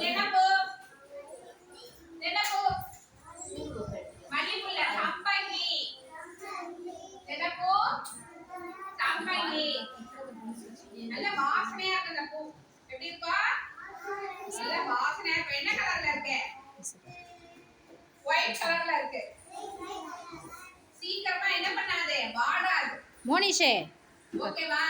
என்ன பூ? என்ன பூ? மல்லிப்பூல சம்பங்கி. என்ன பூ? சம்பங்கி. நல்ல வாசனையா இருக்கு அந்த பூ. எப்படி இருக்கா? நல்ல வாசனையா இருக்கு. என்ன கலர்ல இருக்கு? ஒயிட் கலர்ல இருக்கு. சீக்கிரமா என்ன பண்ணாதே, வாடாது. மோனிஷே ஓகேவா?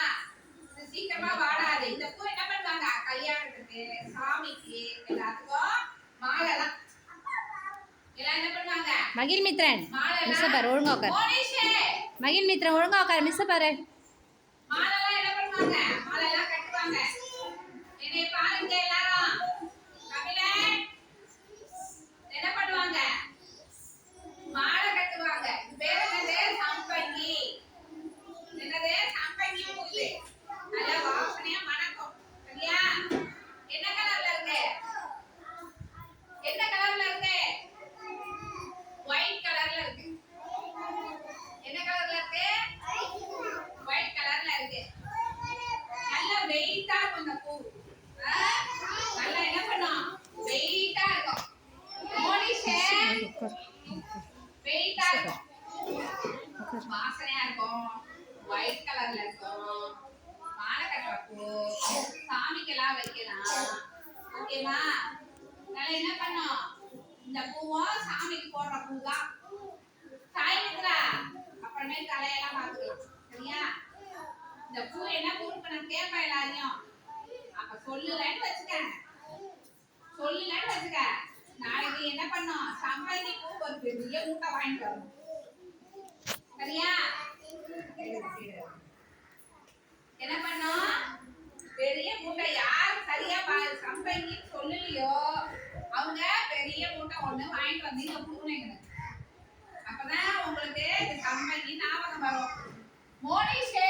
இது சீக்கிரமா வாடாது. இந்த பூ என்ன பண்ணுவாங்க? கல்யாணத்துக்கு, சாமிக்கு, எல்லாத்துக்கும் மாலைலாம் எல்லாம் என்ன பண்ணுவாங்க? மகிழ் மித்ரன் மிஸ் பாரு ஒழுங்கா உட்கார். மோனிஷே மகிழ் மித்ரன் ஒழுங்கா உட்கார். மிஸ் பாரு. மாலைலாம் என்ன பண்ணுவாங்க? மாலைலாம் கட்டுவாங்க. என்னை பாருங்க எல்லாரும். கபிலன் என்ன பண்ணுவாங்க? மாலை கட்டுவாங்க. இது பேர் என்னது? சம்பங்கி. என்னது? சம்பங்கி பூ இது. நல்ல வாசனையா மணக்கும். சரியா? என்ன கலர்ல இருக்கு? என்ன கலர்ல இருக்கு? ஒயிட் கலர்ல இருக்கு. என்ன கலர்ல இருக்கு? ஒயிட் கலர்ல இருக்கு. நல்ல வெயிட்டா இருக்கும் இந்த பூ. நல்லா என்ன பண்ணும்? வெயிட்டா இருக்கும். மோனிஷே வெயிட்டா இருக்கும். வாசனையா இருக்கும். ஒயிட் கலர்ல இருக்கும். மாலை கட்டுற பூ. சாமிக்கெல்லாம் வைக்கலாம். ஓகேவா? நல்லா என்ன பண்ணும்? இந்த பூவும் சாமிக்கு போடுற பூ தான். சாய் மித்ரா அப்புறமே தலையெல்லாம் பார்த்துக்கலாம். சரியா? இந்த பூ என்ன பூன்னு நான் கேட்பேன் எல்லாரையும். அப்ப சொல்லலன்னு வச்சுக்க. சொல்லலன்னு வச்சுக்க. நாளைக்கு என்ன பண்ணும்? சம்பங்கி பூ ஒரு பெரிய மூட்டை வாங்கிட்டு வரணும். சரியா? என்ன பண்ணும்? பெரிய மூட்டை யார் சரியா சம்பங்கி சொல்லலையோ அவங்க பெரிய மூட்டை ஒண்ணு வாங்கிட்டு வந்து இங்க பூனைங்க. அப்பதான் உங்களுக்கு இந்த சம்பங்கி ஞாபகம் வரும். மோனிஷே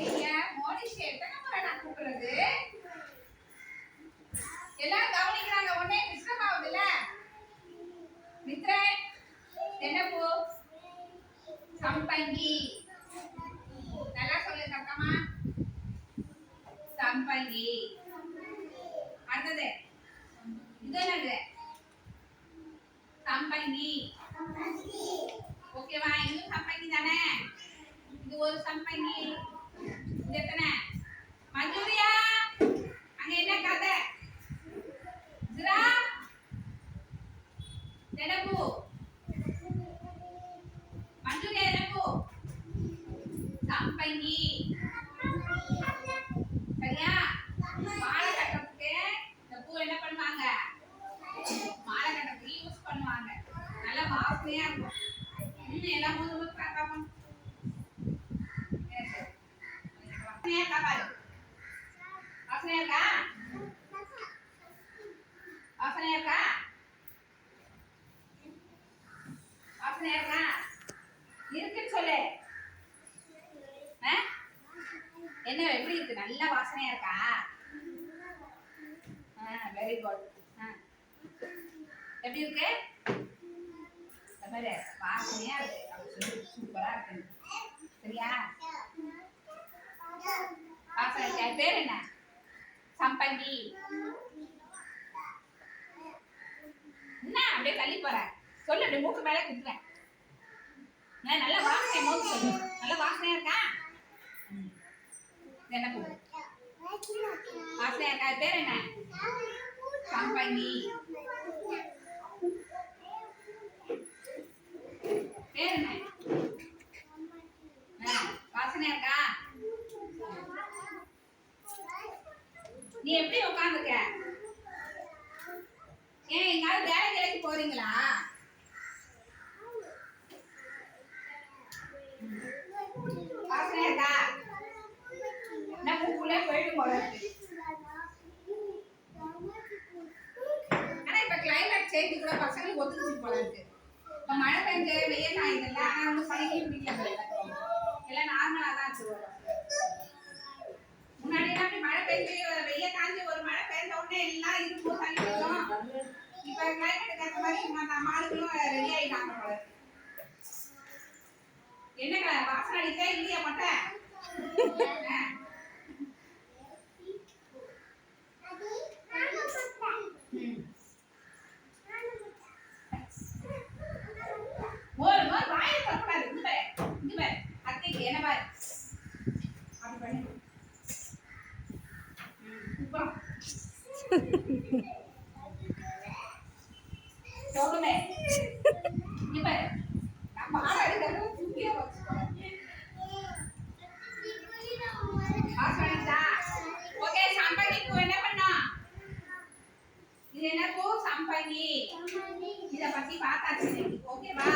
ஐயா மோனிஷே எத்தனை நான் கூப்பிடுறது? எல்லாரும் கவனிக்கிறாங்க. உடனே டிஸ்டர்ப் ஆகுதுல்ல? மித்ரன் என்ன பூ? சம்பங்கி. நல்லா சொல்லு சத்தமா. சம்பங்கி. அடுத்தது இது என்னது? சம்பங்கி. ஓகேவா? இது சம்பங்கி தானே? இது ஒரு சம்பங்கி. இது எத்தனை? மஞ்சூரியா அங்க என்ன கதை? ஜிரா என்னப்பூ? மஞ்சூரியா என்னப்பூ? சம்பங்கி. சரியா? மாலை கட்டுறதுக்கு இந்த பூ என்ன பண்ணுவாங்க? மாலை கட்டுறதுக்கு யூஸ் பண்ணுவாங்க. நல்ல வாசனையா இருக்கும். எல்லாம் மூணு பார்க்காம வாசனையா இருக்கா பாரு. வாசனையா இருக்கா? வாசனையா இருக்கா? வாசனையா இருக்கா? இருக்குன்னு சொல்லு. என்ன எப்படி இருக்கு? நல்ல வாசனையா இருக்கா? Very good. எப்படி இருக்கு? வாசனையா இருக்கு. சூப்பரா இருக்கு. சரியா? வாசனை பேர் என்ன? சம்பங்கி. என்ன அப்படியே தள்ளி போற? சொல்லு. அப்படியே மூக்கு மேலே குத்துறேன். நல்ல வாசனை மோந்து சொல்லு. நல்ல வாசனையா இருக்கா? என்ன பூ? வாசனையா இருக்கா? பேர் என்ன? சம்பங்கி. பேர் என்ன? வாசனையா இருக்கா? நீ எப்படி உட்கார்ந்துருக்க? ஏன் எங்காவது வேலை வேலைக்கு போறீங்களா? வாசனையா இருக்கா? நான் மூக்குள்ளே போயிடும் போல இருக்கு. ஆனா இப்ப கிளைமேட் சேஞ்ச் கூட பசங்களுக்கு ஒத்துக்கிச்சு போல இருக்கு. இப்ப மழை பெஞ்சு வெயில் காயுதுல்ல, ஆனா அவங்க பழகி பிடிக்கல. எல்லாம் நார்மலா தான் இருக்கு. முன்னாடி அப்படி மழை பெஞ்சு வெயில் காஞ்சி ஒரு மழை பெய்ஞ்ச உடனே எல்லாம் இருக்கும் தள்ளி போயிடும். இப்ப கிளைமேட்டுக்கு ஏற்ற மாதிரி மாடுகளும் ரெடி ஆயிட்டாங்க போல. என்ன வாசனை அடிக்கா இல்லையா மொட்டை? சொல்லுமே இங்க பாரு நான் பாடம் எடுக்கிறது தூக்கியே வச்சுக்கோ பாஸ் பண்ணிட்டா ஓகே சம்பங்கி பூ என்ன பண்ணா இது என்ன பூ சம்பங்கி இத பத்தி பார்த்தாச்சு ஓகேவா